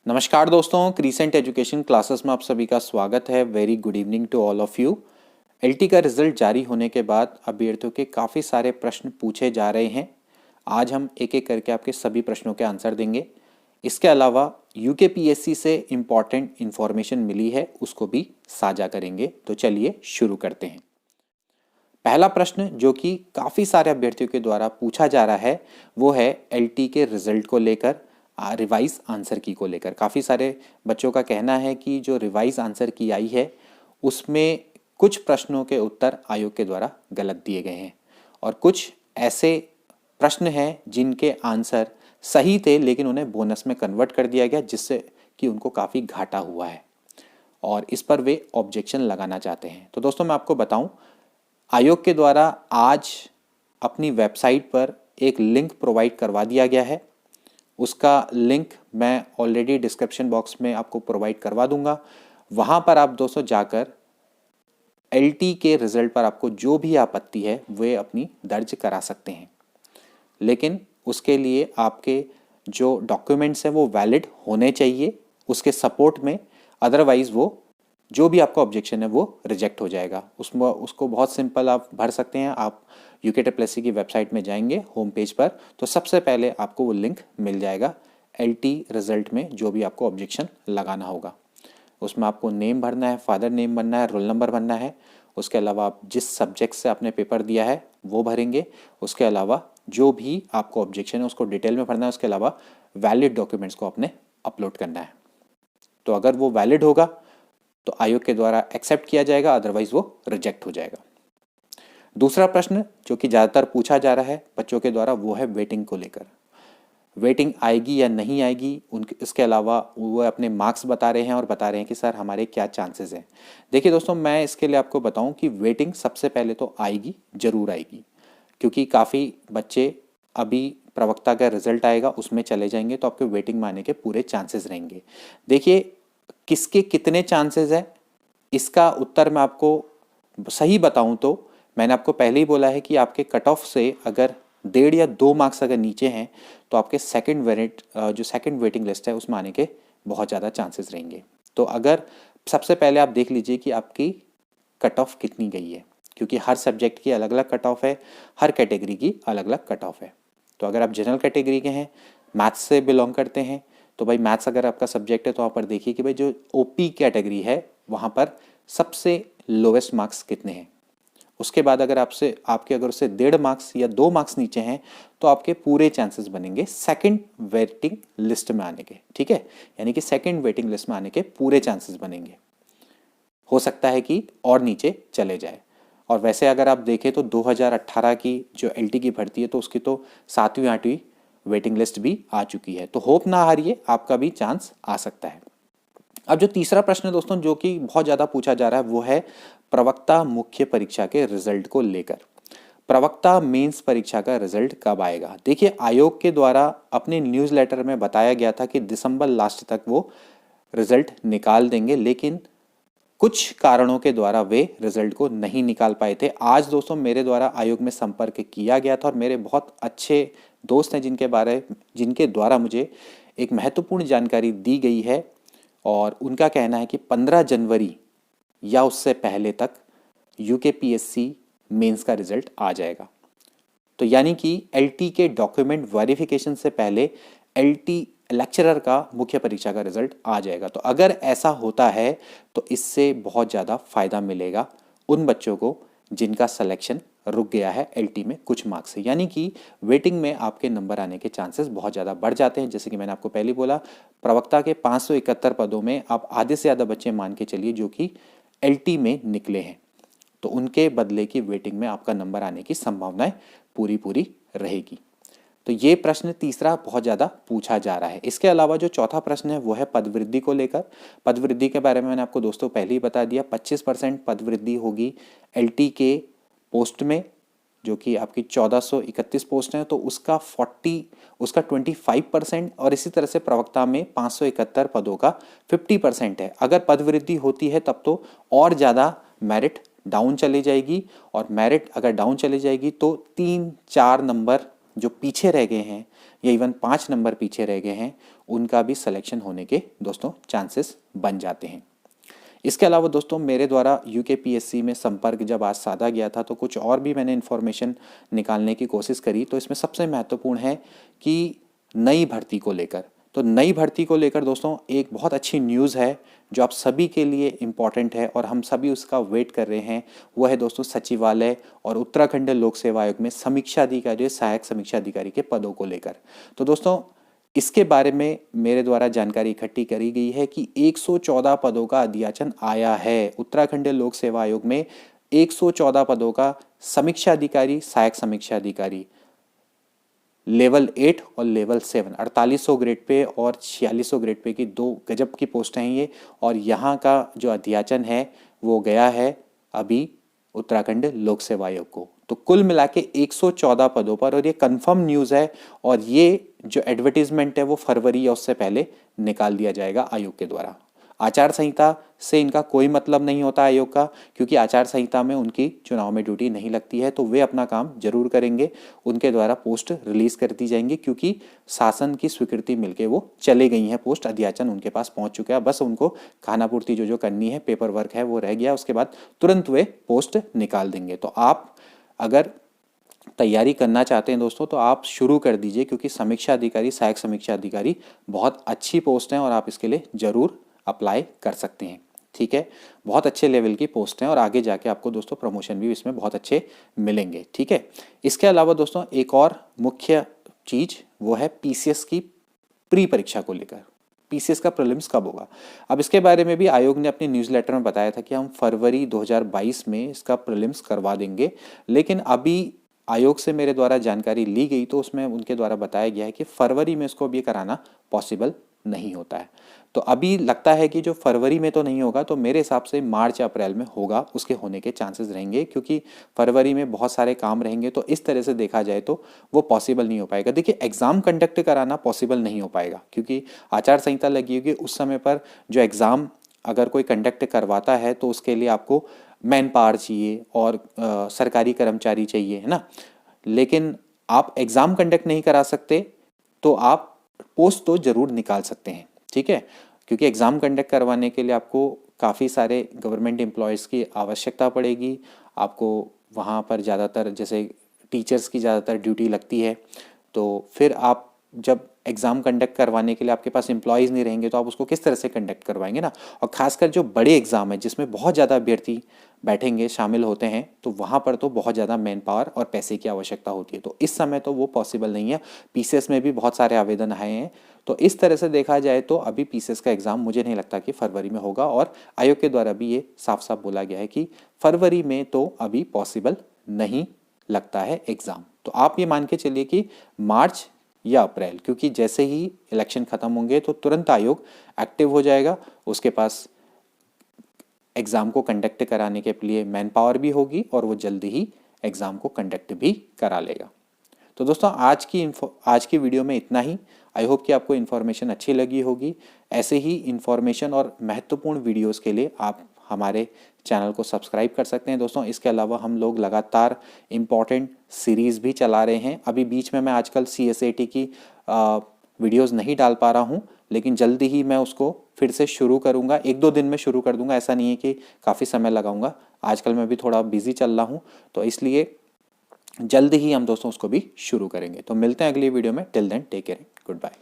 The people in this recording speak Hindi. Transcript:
नमस्कार दोस्तों, क्रीसेंट एजुकेशन क्लासेस में आप सभी का स्वागत है। Very good evening to all of you. LT का रिजल्ट जारी होने के बाद अभ्यर्थियों के काफ़ी सारे प्रश्न पूछे जा रहे हैं। आज हम एक एक करके आपके सभी प्रश्नों के आंसर देंगे। इसके अलावा यूकेपीएससी से इम्पॉर्टेंट इन्फॉर्मेशन मिली है, उसको भी साझा करेंगे। तो चलिए शुरू करते हैं। पहला प्रश्न जो कि काफ़ी सारे अभ्यर्थियों के द्वारा पूछा जा रहा है वो है एलटी के रिजल्ट को लेकर, रिवाइज आंसर की को लेकर। काफ़ी सारे बच्चों का कहना है कि जो रिवाइज आंसर की आई है उसमें कुछ प्रश्नों के उत्तर आयोग के द्वारा गलत दिए गए हैं और कुछ ऐसे प्रश्न हैं जिनके आंसर सही थे लेकिन उन्हें बोनस में कन्वर्ट कर दिया गया, जिससे कि उनको काफ़ी घाटा हुआ है और इस पर वे ऑब्जेक्शन लगाना चाहते हैं। तो दोस्तों मैं आपको बताऊं, आयोग के द्वारा आज अपनी वेबसाइट पर एक लिंक प्रोवाइड करवा दिया गया है। उसका लिंक मैं ऑलरेडी डिस्क्रिप्शन बॉक्स में आपको प्रोवाइड करवा दूंगा। वहाँ पर आप दोस्तों जाकर एलटी के रिज़ल्ट पर आपको जो भी आपत्ति है वे अपनी दर्ज करा सकते हैं, लेकिन उसके लिए आपके जो डॉक्यूमेंट्स हैं वो वैलिड होने चाहिए उसके सपोर्ट में। अदरवाइज़ वो जो भी आपका ऑब्जेक्शन है वो रिजेक्ट हो जाएगा। उसमें उसको बहुत सिंपल आप भर सकते हैं। आप यूकेटीपीएससी की वेबसाइट में जाएंगे होम पेज पर, तो सबसे पहले आपको वो लिंक मिल जाएगा एलटी रिजल्ट में जो भी आपको ऑब्जेक्शन लगाना होगा। उसमें आपको नेम भरना है, फादर नेम भरना है, रोल नंबर भरना है। उसके अलावा आप जिस सब्जेक्ट से आपने पेपर दिया है वो भरेंगे। उसके अलावा जो भी आपको ऑब्जेक्शन है उसको डिटेल में भरना है। उसके अलावा वैलिड डॉक्यूमेंट्स को आपने अपलोड करना है। तो अगर वो वैलिड होगा तो आयोग के द्वारा एक्सेप्ट किया जाएगा, अदरवाइज वो रिजेक्ट हो जाएगा। दूसरा प्रश्न जो कि ज़्यादातर पूछा जा रहा है बच्चों के द्वारा वो है वेटिंग को लेकर। वेटिंग आएगी या नहीं आएगी, उनके इसके अलावा वो अपने मार्क्स बता रहे हैं और बता रहे हैं कि सर हमारे क्या चांसेस हैं। देखिए दोस्तों, मैं इसके लिए आपको बताऊं कि वेटिंग सबसे पहले तो आएगी, ज़रूर आएगी, क्योंकि काफ़ी बच्चे अभी प्रवक्ता का रिजल्ट आएगा उसमें चले जाएंगे तो आपके वेटिंग में आने के पूरे चांसेस रहेंगे। देखिए किसके कितने चांसेस है इसका उत्तर मैं आपको सही बताऊं तो मैंने आपको पहले ही बोला है कि आपके कट ऑफ से अगर 1.5 या 2 मार्क्स अगर नीचे हैं तो आपके सेकंड वेटिंग लिस्ट है उसमें आने के बहुत ज़्यादा चांसेस रहेंगे। तो अगर सबसे पहले आप देख लीजिए कि आपकी कट ऑफ कितनी गई है, क्योंकि हर सब्जेक्ट की अलग अलग कट ऑफ है, हर कैटेगरी की अलग अलग कट ऑफ है। तो अगर आप जनरल कैटेगरी के हैं, मैथ्स से बिलोंग करते हैं, तो भाई मैथ्स अगर आपका सब्जेक्ट है तो वहाँ पर देखिए कि भाई जो ओपी कैटेगरी है वहाँ पर सबसे लोवेस्ट मार्क्स कितने हैं। उसके बाद अगर अगर उससे 1.5 मार्क्स या 2 मार्क्स नीचे हैं तो आपके पूरे चांसेस बनेंगे सेकंड वेटिंग लिस्ट में आने के। ठीक है, यानी कि सेकंड वेटिंग लिस्ट में आने के पूरे चांसेस बनेंगे। हो सकता है कि और नीचे चले जाए। और वैसे अगर आप देखें तो 2018 की जो एलटी की भर्ती है तो उसकी तो 7वीं 8वीं वेटिंग लिस्ट भी आ चुकी है। तो होप ना हारिए, आपका भी चांस आ सकता है। अब जो तीसरा प्रश्न है दोस्तों जो कि बहुत ज़्यादा पूछा जा रहा है वो है प्रवक्ता मुख्य परीक्षा के रिजल्ट को लेकर। प्रवक्ता मेंस परीक्षा का रिजल्ट कब आएगा? देखिए आयोग के द्वारा अपने न्यूज़लेटर में बताया गया था कि दिसंबर लास्ट तक वो रिजल्ट निकाल देंगे, लेकिन कुछ कारणों के द्वारा वे रिजल्ट को नहीं निकाल पाए थे। आज दोस्तों मेरे द्वारा आयोग में संपर्क किया गया था और मेरे बहुत अच्छे दोस्त हैं जिनके द्वारा मुझे एक महत्वपूर्ण जानकारी दी गई है और उनका कहना है कि 15 जनवरी या उससे पहले तक यूकेपीएससी मेंस का रिजल्ट आ जाएगा। तो यानी कि एलटी के डॉक्यूमेंट वेरिफिकेशन से पहले एलटी लेक्चरर का मुख्य परीक्षा का रिजल्ट आ जाएगा। तो अगर ऐसा होता है तो इससे बहुत ज़्यादा फायदा मिलेगा उन बच्चों को जिनका सिलेक्शन रुक गया है एलटी में कुछ मार्क्स से, यानी कि वेटिंग में आपके नंबर आने के चांसेस बहुत ज़्यादा बढ़ जाते हैं। जैसे कि मैंने आपको पहले बोला, प्रवक्ता के 571 पदों में आप आधे से ज़्यादा बच्चे मान के चलिए जो कि एलटी में निकले हैं, तो उनके बदले की वेटिंग में आपका नंबर आने की संभावनाएं पूरी पूरी रहेगी। तो ये प्रश्न तीसरा बहुत ज़्यादा पूछा जा रहा है। इसके अलावा जो चौथा प्रश्न है वो है पदवृद्धि को लेकर। पदवृद्धि के बारे में मैंने आपको दोस्तों पहले ही बता दिया, 25% पदवृद्धि होगी एलटी के पोस्ट में, जो कि आपकी 1431 पोस्ट हैं, तो उसका 25% और इसी तरह से प्रवक्ता में 571 पदों का 50% है। अगर पदवृद्धि होती है तब तो और ज़्यादा मेरिट डाउन चली जाएगी, और मेरिट अगर डाउन चली जाएगी तो 3-4 नंबर जो पीछे रह गए हैं, या इवन 5 नंबर पीछे रह गए हैं, उनका भी सिलेक्शन होने के दोस्तों चांसेस बन जाते हैं। इसके अलावा दोस्तों मेरे द्वारा यूकेपीएससी में संपर्क जब आज साधा गया था तो कुछ और भी मैंने इन्फॉर्मेशन निकालने की कोशिश करी। तो इसमें सबसे महत्वपूर्ण है कि नई भर्ती को लेकर, तो नई भर्ती को लेकर दोस्तों एक बहुत अच्छी न्यूज़ है जो आप सभी के लिए इम्पॉर्टेंट है और हम सभी उसका वेट कर रहे हैं। वो है दोस्तों सचिवालय और उत्तराखंड लोक सेवा आयोग में समीक्षा अधिकारी, सहायक समीक्षा अधिकारी के पदों को लेकर। तो दोस्तों इसके बारे में मेरे द्वारा जानकारी इकट्ठी करी गई है कि 114 पदों का अधियाचन आया है। उत्तराखंड लोक सेवा आयोग में 114 पदों का समीक्षा अधिकारी, सहायक समीक्षा अधिकारी लेवल 8 और लेवल 7, 4800 ग्रेड पे और 4600 ग्रेड पे की 2 गजब की पोस्टें हैं ये। और यहाँ का जो अध्याचन है वो गया है अभी उत्तराखंड लोक सेवा आयोग को। तो कुल मिला के 114 पदों पर, और ये कंफर्म न्यूज़ है। और ये जो एडवर्टीजमेंट है वो फरवरी या उससे पहले निकाल दिया जाएगा आयोग के द्वारा। आचार संहिता से इनका कोई मतलब नहीं होता आयोग का, क्योंकि आचार संहिता में उनकी चुनाव में ड्यूटी नहीं लगती है। तो वे अपना काम जरूर करेंगे, उनके द्वारा पोस्ट रिलीज कर दी जाएंगी, क्योंकि शासन की स्वीकृति मिलके वो चले गई हैं। पोस्ट अध्याचन उनके पास पहुंच चुका है, बस उनको खानापूर्ति जो करनी है, पेपर वर्क है वो रह गया, उसके बाद तुरंत वे पोस्ट निकाल देंगे। तो आप अगर तैयारी करना चाहते हैं दोस्तों तो आप शुरू कर दीजिए, क्योंकि समीक्षा अधिकारी, सहायक समीक्षा अधिकारी बहुत अच्छी पोस्ट हैं और आप इसके लिए जरूर अप्लाई कर सकते हैं। ठीक है, बहुत अच्छे लेवल की पोस्ट हैं और आगे जाके आपको दोस्तों प्रमोशन भी इसमें बहुत अच्छे मिलेंगे। ठीक है, इसके अलावा दोस्तों एक और मुख्य चीज वो है पीसीएस की प्री परीक्षा को लेकर। पीसीएस का प्रीलिम्स कब होगा? अब इसके बारे में भी आयोग ने अपने न्यूज़लेटर में बताया था कि हम फरवरी 2022 में इसका प्रीलिम्स करवा देंगे। लेकिन अभी आयोग से मेरे द्वारा जानकारी ली गई तो उसमें उनके द्वारा बताया गया है कि फरवरी में इसको भी कराना पॉसिबल नहीं होता है। तो अभी लगता है कि जो फरवरी में तो नहीं होगा, तो मेरे हिसाब से मार्च या अप्रैल में होगा, उसके होने के चांसेस रहेंगे, क्योंकि फरवरी में बहुत सारे काम रहेंगे। तो इस तरह से देखा जाए तो वो पॉसिबल नहीं हो पाएगा। देखिए, एग्जाम कंडक्ट कराना पॉसिबल नहीं हो पाएगा, क्योंकि आचार संहिता लगी होगी। उस समय पर जो एग्ज़ाम अगर कोई कंडक्ट करवाता है तो उसके लिए आपको मैन पावर चाहिए और सरकारी कर्मचारी चाहिए, है ना। लेकिन आप एग्ज़ाम कंडक्ट नहीं करा सकते तो आप पोस्ट तो जरूर निकाल सकते हैं। ठीक है, क्योंकि एग्ज़ाम कंडक्ट करवाने के लिए आपको काफ़ी सारे गवर्नमेंट एम्प्लॉयज़ की आवश्यकता पड़ेगी। आपको वहाँ पर ज़्यादातर जैसे टीचर्स की ज़्यादातर ड्यूटी लगती है। तो फिर आप जब एग्ज़ाम कंडक्ट करवाने के लिए आपके पास एम्प्लॉयज़ नहीं रहेंगे तो आप उसको किस तरह से कंडक्ट करवाएंगे ना। और ख़ासकर जो बड़े एग्ज़ाम है जिसमें बहुत ज़्यादा अभ्यर्थी बैठेंगे, शामिल होते हैं, तो वहाँ पर तो बहुत ज़्यादा मैन पावर और पैसे की आवश्यकता होती है। तो इस समय तो वो पॉसिबल नहीं है। पीसीएस में भी बहुत सारे आवेदन आए हैं। तो इस तरह से देखा जाए तो अभी पीसीएस का एग्ज़ाम मुझे नहीं लगता कि फरवरी में होगा। और आयोग के द्वारा भी ये साफ साफ बोला गया है कि फरवरी में तो अभी पॉसिबल नहीं लगता है एग्ज़ाम। तो आप ये मान के चलिए कि मार्च या अप्रैल, क्योंकि जैसे ही इलेक्शन खत्म होंगे तो तुरंत आयोग एक्टिव हो जाएगा। उसके पास एग्ज़ाम को कंडक्ट कराने के लिए मैन पावर भी होगी और वो जल्दी ही एग्ज़ाम को कंडक्ट भी करा लेगा। तो दोस्तों आज की वीडियो में इतना ही। आई होप कि आपको इन्फॉर्मेशन अच्छी लगी होगी। ऐसे ही इन्फॉर्मेशन और महत्वपूर्ण वीडियोस के लिए आप हमारे चैनल को सब्सक्राइब कर सकते हैं दोस्तों। इसके अलावा हम लोग लगातार इम्पॉर्टेंट सीरीज़ भी चला रहे हैं। अभी बीच में मैं आजकल CSAT की वीडियोस नहीं डाल पा रहा हूँ, लेकिन जल्दी ही मैं उसको फिर से शुरू करूँगा। 1-2 दिन में शुरू कर दूँगा, ऐसा नहीं है कि काफ़ी समय लगाऊँगा। आजकल मैं भी थोड़ा बिजी चल रहा हूँ, तो इसलिए जल्दी ही हम दोस्तों उसको भी शुरू करेंगे। तो मिलते हैं अगली वीडियो में। Till then take care, good bye.